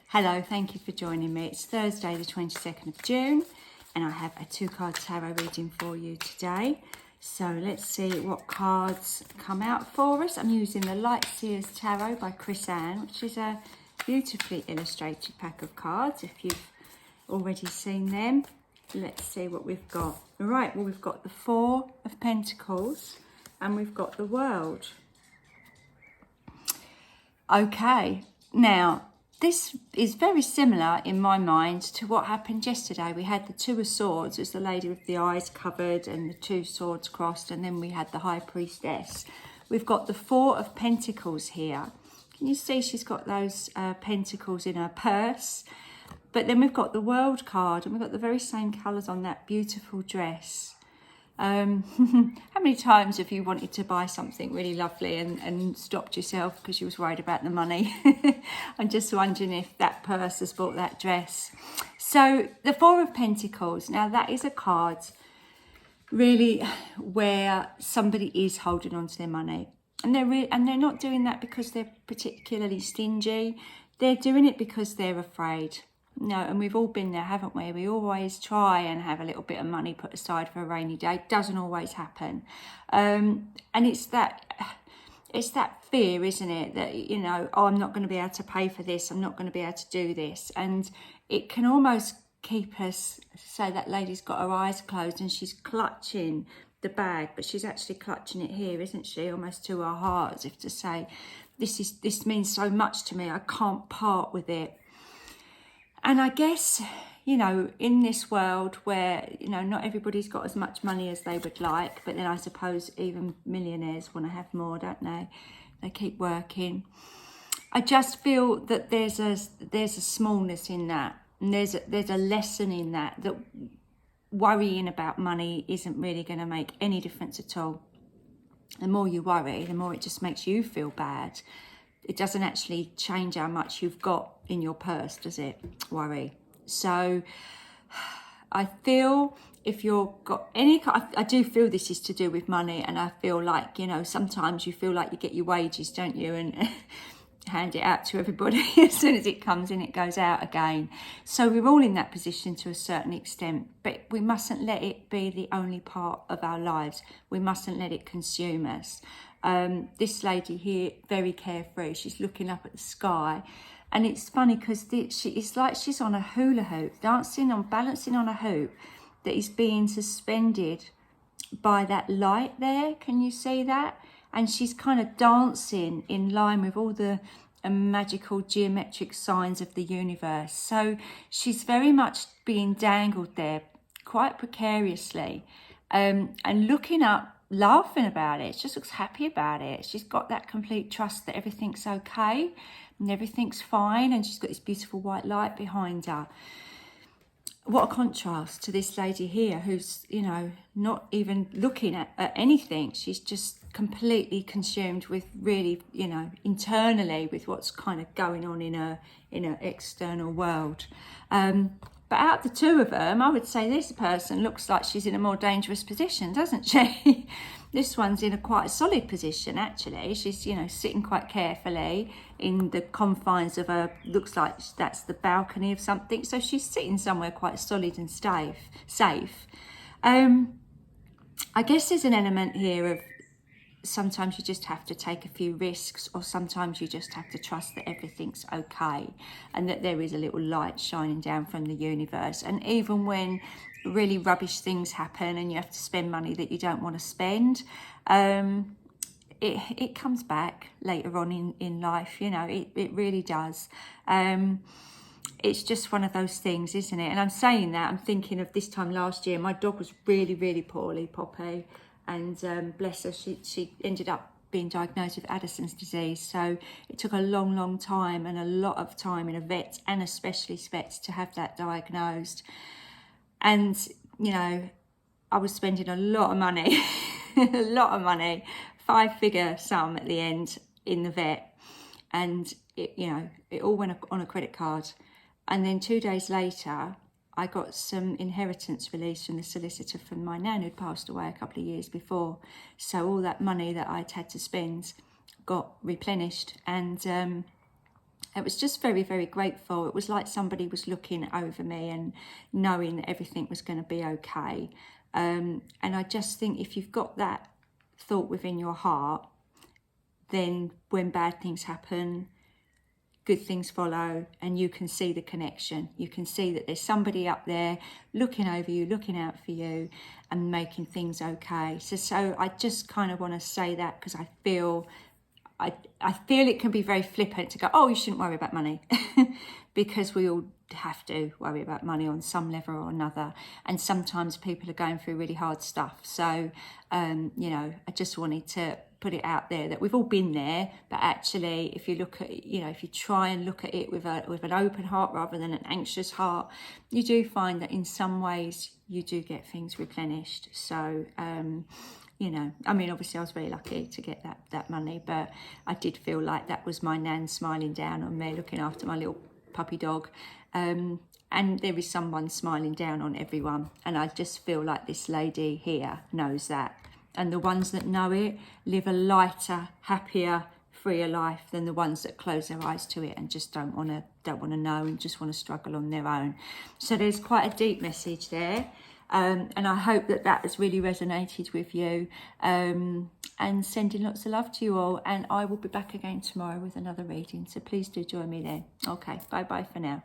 Hello, thank you for joining me. It's Thursday the 22nd of June and I have a 2-card tarot reading for you today. So let's see what cards come out for us. I'm using the Light Seers Tarot by Chris Anne, which is a beautifully illustrated pack of cards if you've already seen them. Let's see what we've got. All right, well, we've got the Four of Pentacles and we've got the World. Okay, now this is very similar in my mind to what happened yesterday. We had the Two of Swords as the lady with the eyes covered and the two swords crossed, and then we had the High Priestess. We've got the Four of Pentacles here. Can you see she's got those pentacles in her purse? But then we've got the World card and we've got the very same colours on that beautiful dress. How many times have you wanted to buy something really lovely and stopped yourself because you was worried about the money? I'm just wondering if that purse has bought that dress. So the Four of Pentacles, now that is a card really where somebody is holding on to their money. And they're not doing that because they're particularly stingy. They're doing it because they're afraid. No, and we've all been there, haven't we? We always try and have a little bit of money put aside for a rainy day. It doesn't always happen. And it's that fear, isn't it? That, you know, oh, I'm not going to be able to pay for this. I'm not going to be able to do this. And it can almost keep us, say that lady's got her eyes closed and she's clutching the bag, but she's actually clutching it here, isn't she? Almost to her heart, as if to say, this means so much to me. I can't part with it. And I guess, you know, in this world where, you know, not everybody's got as much money as they would like, but then I suppose even millionaires want to have more, don't they? They keep working. I just feel that there's a smallness in that, and there's a lesson in that worrying about money isn't really going to make any difference at all. The more you worry, the more it just makes you feel bad. It doesn't actually change how much you've got in your purse, does it? Worry. So I feel if you've got any, I do feel this is to do with money, and I feel like, you know, sometimes you feel like you get your wages, don't you? And hand it out to everybody. As soon as it comes in, it goes out again. So we're all in that position to a certain extent, but we mustn't let it be the only part of our lives. We mustn't let it consume us. This lady here, very carefree, she's looking up at the sky, and it's funny because it's like she's on a hula hoop, balancing on a hoop that is being suspended by that light there. Can you see that? And she's kind of dancing in line with all the magical geometric signs of the universe. So she's very much being dangled there quite precariously, and looking up, laughing about it. She just looks happy about it. She's got that complete trust that everything's okay and everything's fine, and she's got this beautiful white light behind her. What a contrast to this lady here who's, you know, not even looking at anything. She's just completely consumed with really, you know, internally with what's kind of going on in her external world. But out of the two of them, I would say this person looks like she's in a more dangerous position, doesn't she? This one's in a quite solid position, actually. She's, you know, sitting quite carefully in the confines of a, looks like that's the balcony of something. So she's sitting somewhere quite solid and safe. I guess there's an element here of sometimes you just have to take a few risks, or sometimes you just have to trust that everything's okay and that there is a little light shining down from the universe. And even when really rubbish things happen and you have to spend money that you don't want to spend, it comes back later on in life, you know, it really does. It's just one of those things, isn't it? And I'm saying that, I'm thinking of this time last year, my dog was really, really poorly, Poppy. And bless her, she ended up being diagnosed with Addison's disease. So it took a long, long time and a lot of time in a vet and a specialist vet to have that diagnosed. And, you know, I was spending a lot of money, a lot of money, 5-figure sum at the end in the vet. And, you know, it all went on a credit card. And then 2 days later, I got some inheritance release from the solicitor from my nan who'd passed away a couple of years before. So all that money that I'd had to spend got replenished, and it was just very, very grateful. It was like somebody was looking over me and knowing that everything was going to be okay. And I just think if you've got that thought within your heart, then when bad things happen, good things follow, and you can see the connection. You can see that there's somebody up there looking over you, looking out for you and making things okay. So I just kind of want to say that because I feel it can be very flippant to go, oh, you shouldn't worry about money, because we all have to worry about money on some level or another. And sometimes people are going through really hard stuff. So, you know, I just wanted to put it out there that we've all been there, but actually, if you look at, you know, if you try and look at it with an open heart rather than an anxious heart, you do find that in some ways you do get things replenished. So, you know, I mean, obviously I was very lucky to get that money, but I did feel like that was my nan smiling down on me, looking after my little puppy dog. And there is someone smiling down on everyone. And I just feel like this lady here knows that. And the ones that know it live a lighter, happier, freer life than the ones that close their eyes to it and just don't want to know and just want to struggle on their own. So there's quite a deep message there. And I hope that has really resonated with you, and sending lots of love to you all. And I will be back again tomorrow with another reading. So please do join me then. Okay, bye for now.